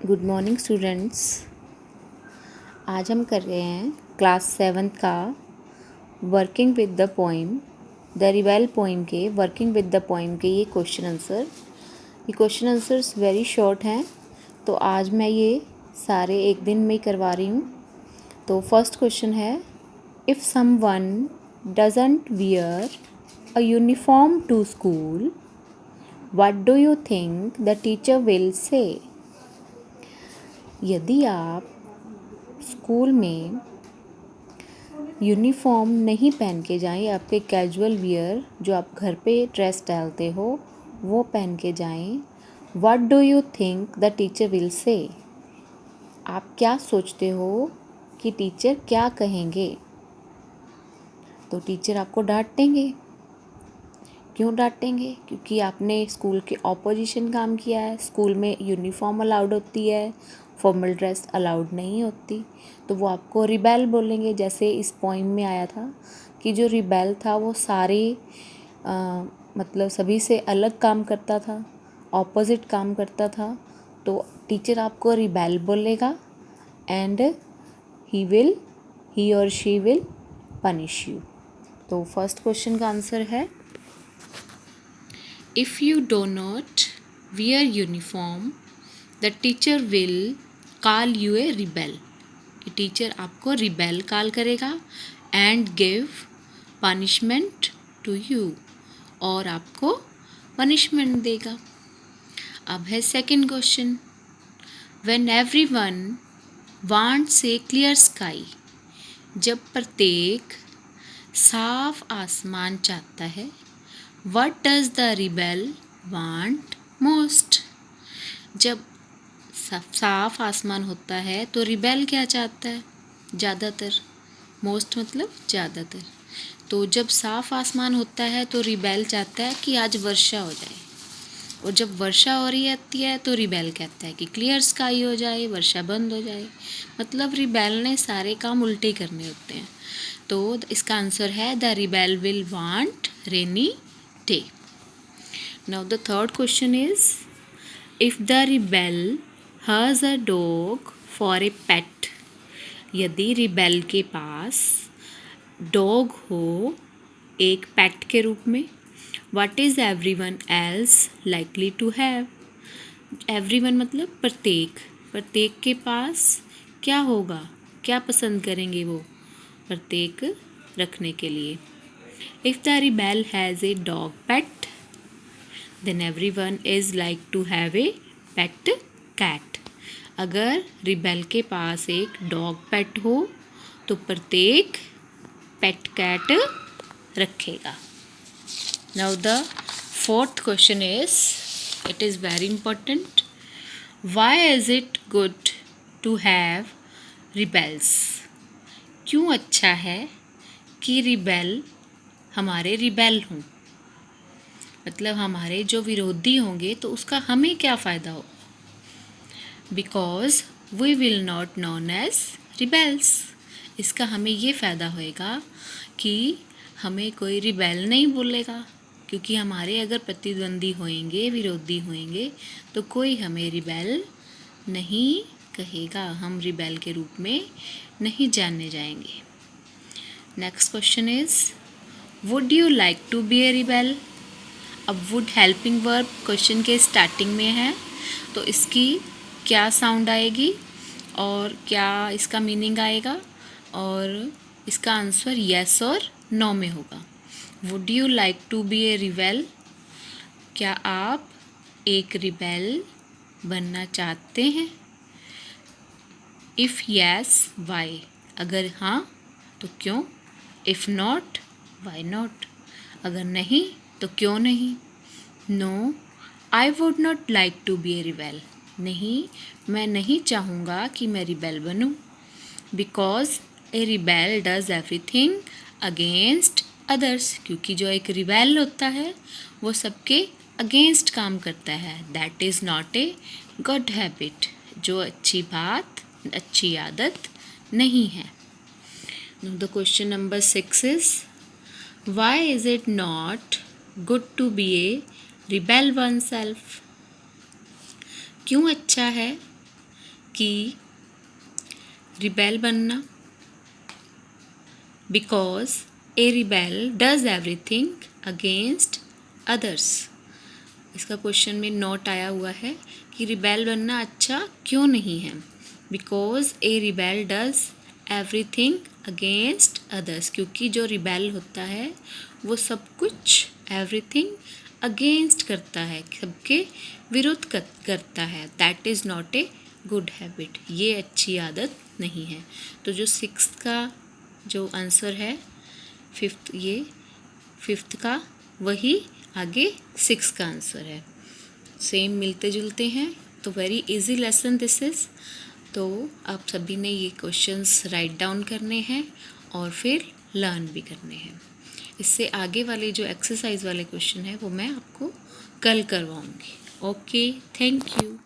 Good morning students. आज हम कर रहे हैं क्लास 7 का working with the poem, the rebel poem के वर्किंग विद द पोइम के ये क्वेश्चन आंसर्स वेरी शॉर्ट हैं, तो आज मैं ये सारे एक दिन में ही करवा रही हूँ। तो फर्स्ट क्वेश्चन है, if someone doesn't wear a uniform to school, what do you think the teacher will say? यदि आप स्कूल में यूनिफॉर्म नहीं पहन के जाएं, आपके कैजुअल वियर जो आप घर पे ड्रेस डालते हो वो पहन के जाएं, what do you think the teacher will से? आप क्या सोचते हो कि टीचर क्या कहेंगे? तो टीचर आपको डांटेंगे। क्यों डांटेंगे? क्योंकि आपने स्कूल के ऑपोजिशन काम किया है। स्कूल में यूनिफॉर्म अलाउड होती है, फॉर्मल ड्रेस अलाउड नहीं होती, तो वो आपको रिबेल बोलेंगे। जैसे इस पोइम में आया था कि जो रिबेल था वो सारे मतलब सभी से अलग काम करता था, ऑपोजिट काम करता था, तो टीचर आपको रिबेल बोलेगा एंड ही और शी विल पनिश यू। तो फर्स्ट क्वेश्चन का आंसर है, if you do not wear uniform, the teacher will call you a rebel. कि टीचर आपको रिबेल कॉल करेगा and give punishment to you, और आपको पनिशमेंट देगा। अब है second question, when everyone wants a clear sky, जब प्रत्येक साफ आसमान चाहता है, What does the rebel want most? जब साफ आसमान होता है तो रिबेल क्या चाहता है? ज़्यादातर, मोस्ट मतलब ज़्यादातर। तो जब साफ आसमान होता है तो रिबेल चाहता है कि आज वर्षा हो जाए, और जब वर्षा हो रही होती है तो रिबेल कहता है कि क्लियर स्काई हो जाए, वर्षा बंद हो जाए। मतलब रिबेल ने सारे काम उल्टे करने होते हैं। तो इसका आंसर है, the rebel will want rainy day. Now the third question is, if the rebel has a dog for a pet, यदि रिबेल के पास डॉग हो एक पेट के रूप में, what is everyone else likely to have? everyone मतलब प्रत्येक के पास क्या होगा, क्या पसंद करेंगे वो प्रत्येक रखने के लिए? If the rebel has a dog pet, then everyone is like to have a pet cat. अगर रिबेल के पास एक डॉग पेट हो तो प्रत्येक पेट कैट रखेगा। Now the fourth question is, it is very important. Why is it good to have rebels? क्यों अच्छा है कि रिबेल हमारे रिबेल हों, मतलब हमारे जो विरोधी होंगे तो उसका हमें क्या फ़ायदा हो? Because we will not known as rebels. इसका हमें ये फ़ायदा होएगा कि हमें कोई रिबेल नहीं बोलेगा, क्योंकि हमारे अगर प्रतिद्वंदी होएंगे, विरोधी होएंगे, तो कोई हमें रिबेल नहीं कहेगा, हम रिबेल के रूप में नहीं जाने जाएंगे। Next question is, would you like to be a rebel? अब वुड हेल्पिंग वर्ब क्वेश्चन के स्टार्टिंग में है, तो इसकी क्या साउंड आएगी और क्या इसका मीनिंग आएगा, और इसका आंसर येस और नो में होगा। Would you like to be a rebel? क्या आप एक रिबेल बनना चाहते हैं? इफ़ येस वाई, अगर हाँ तो क्यों? इफ़ नॉट वाई नॉट, अगर नहीं तो क्यों नहीं? No, I would not like to be a rebel, नहीं, मैं नहीं चाहूँगा कि मैं रिबेल बनूँ। Because a rebel does everything against others, क्योंकि जो एक रिबेल होता है वो सबके अगेंस्ट काम करता है। That is not a good habit, जो अच्छी बात, अच्छी आदत नहीं है। The question number 6 is, why is it not good to be a rebel oneself? क्यों अच्छा है कि रिबेल बनना, because a rebel does everything against others. इसका क्वेश्चन में नोट आया हुआ है कि रिबेल बनना अच्छा क्यों नहीं है। Because a rebel does everything against others, क्योंकि जो रिबेल होता है वो सब कुछ एवरीथिंग अगेंस्ट करता है, सबके विरुद्ध करता है। That is not a good habit, ये अच्छी आदत नहीं है। तो जो 6th का जो आंसर है फिफ्थ का, वही आगे 6 का आंसर है। सेम मिलते जुलते हैं, तो very easy lesson this is. तो आप सभी ने ये क्वेश्चंस राइट डाउन करने हैं और फिर लर्न भी करने हैं। इससे आगे वाले जो एक्सरसाइज वाले क्वेश्चन है वो मैं आपको कल करवाऊँगी। Okay, thank you.